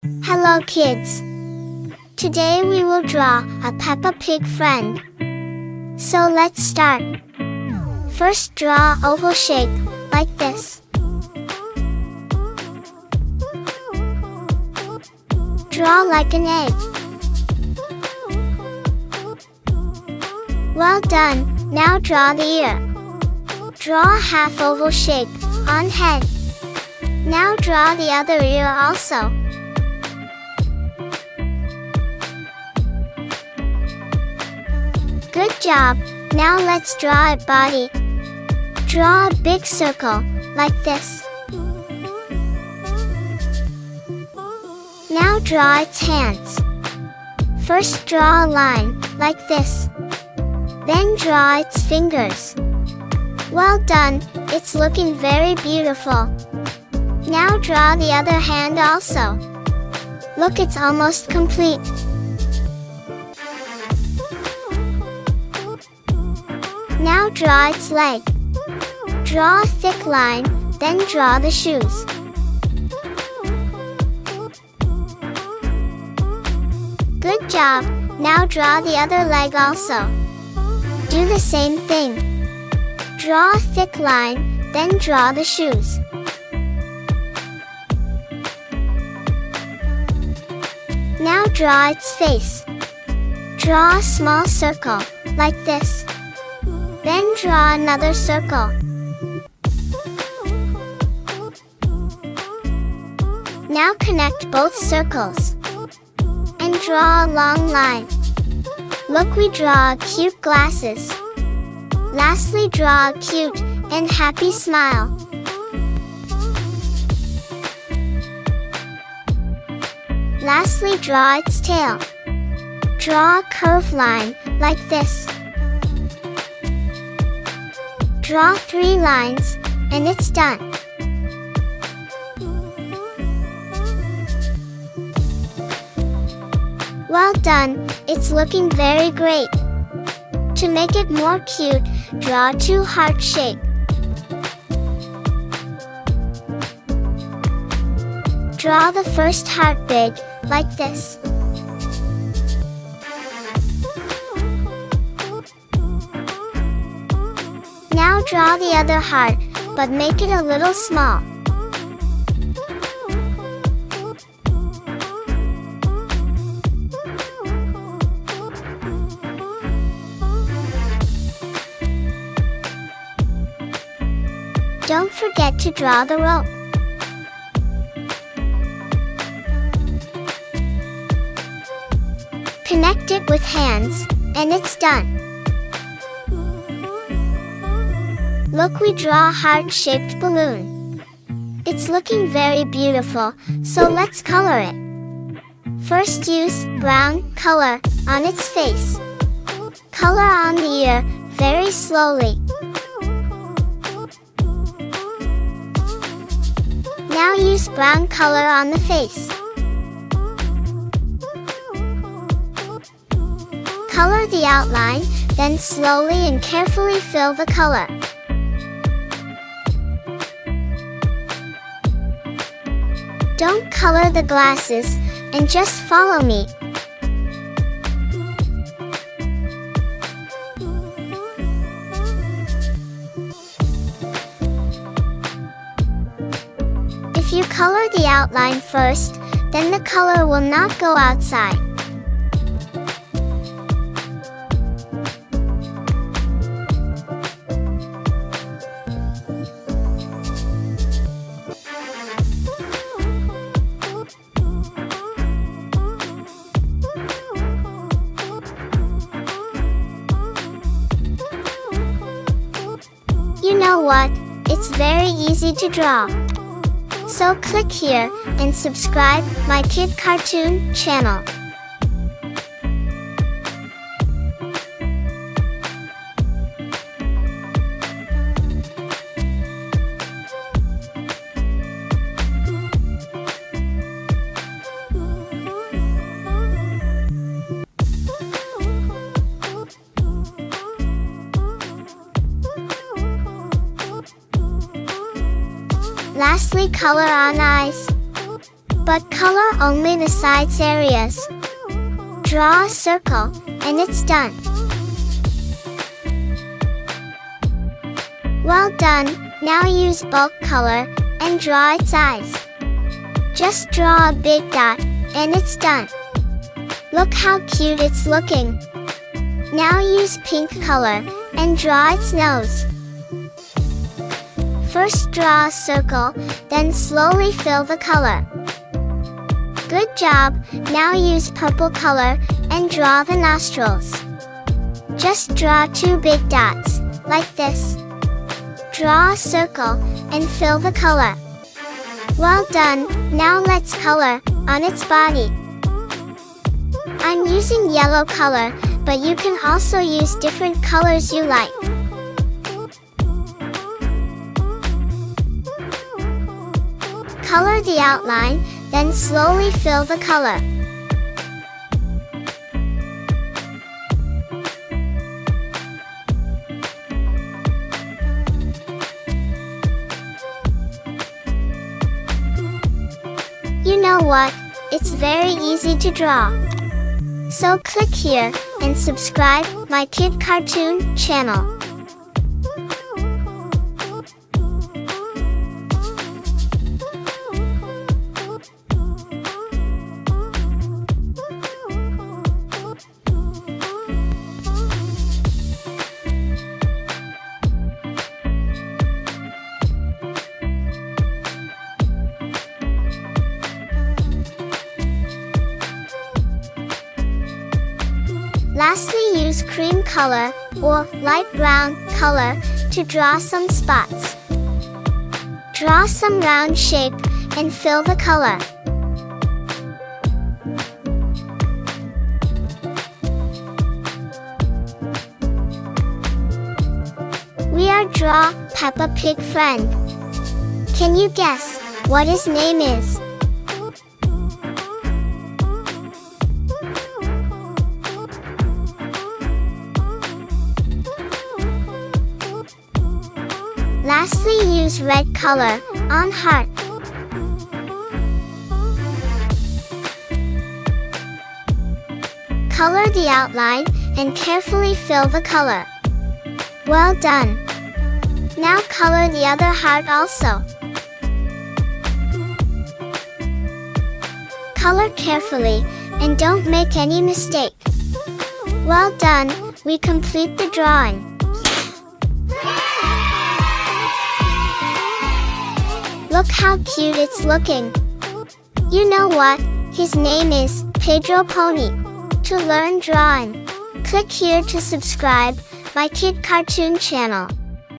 Hello kids! Today we will draw a Peppa Pig friend. So let's start. First draw oval shape, like this. Draw like an egg. Well done, now draw the ear. Draw a half oval shape on head. Now draw the other ear also. Good job! Now let's draw a body. Draw a big circle, like this. Now draw its hands. First draw a line, like this. Then draw its fingers. Well done, it's looking very beautiful. Now draw the other hand also. Look, it's almost complete. Now draw its leg. Draw a thick line, then draw the shoes. Good job! Now draw the other leg also. Do the same thing. Draw a thick line, then draw the shoes. Now draw its face. Draw a small circle, like this. Then draw another circle. Now connect both circles. And draw a long line. Look, we draw cute glasses. Lastly, draw a cute and happy smile. Lastly, draw its tail. Draw a curved line, like this. Draw 3 lines, and it's done. Well done, it's looking very great. To make it more cute, draw 2 heart shape. Draw the first heart big, like this. Now draw the other heart, but make it a little small. Don't forget to draw the rope. Connect it with hands, and it's done. Look, we draw a heart-shaped balloon. It's looking very beautiful, so let's color it. First use brown color on its face. Color on the ear very slowly. Now use brown color on the face. Color the outline, then slowly and carefully fill the color. Don't color the glasses, and just follow me. If you color the outline first, then the color will not go outside. You know what? It's very easy to draw. So click here and subscribe my Kid Cartoon channel. Lastly, color on eyes. but color only the sides areas. Draw a circle, and it's done. Well done, now use bulk color, and draw its eyes. Just draw a big dot, and it's done. Look how cute it's looking. Now use pink color, and draw its nose. First draw a circle, then slowly fill the color. Good job, now use purple color, and draw the nostrils. Just draw 2 big dots, like this. Draw a circle, and fill the color. Well done, now let's color on its body. I'm using yellow color, but you can also use different colors you like. Color the outline, then slowly fill the color. You know what? It's very easy to draw. So click here and subscribe my Kid Cartoon channel. Lastly, use cream color or light brown color to draw some spots. Draw some round shape and fill the color. We are draw Peppa Pig friend. Can you guess what his name is? Lastly, use red color on heart. Color the outline and carefully fill the color. Well done. Now color the other heart also. Color carefully and don't make any mistake. Well done, we complete the drawing. Look how cute it's looking. You know what? His name is Pedro Pony. To learn drawing, click here to subscribe my Kid Cartoon channel.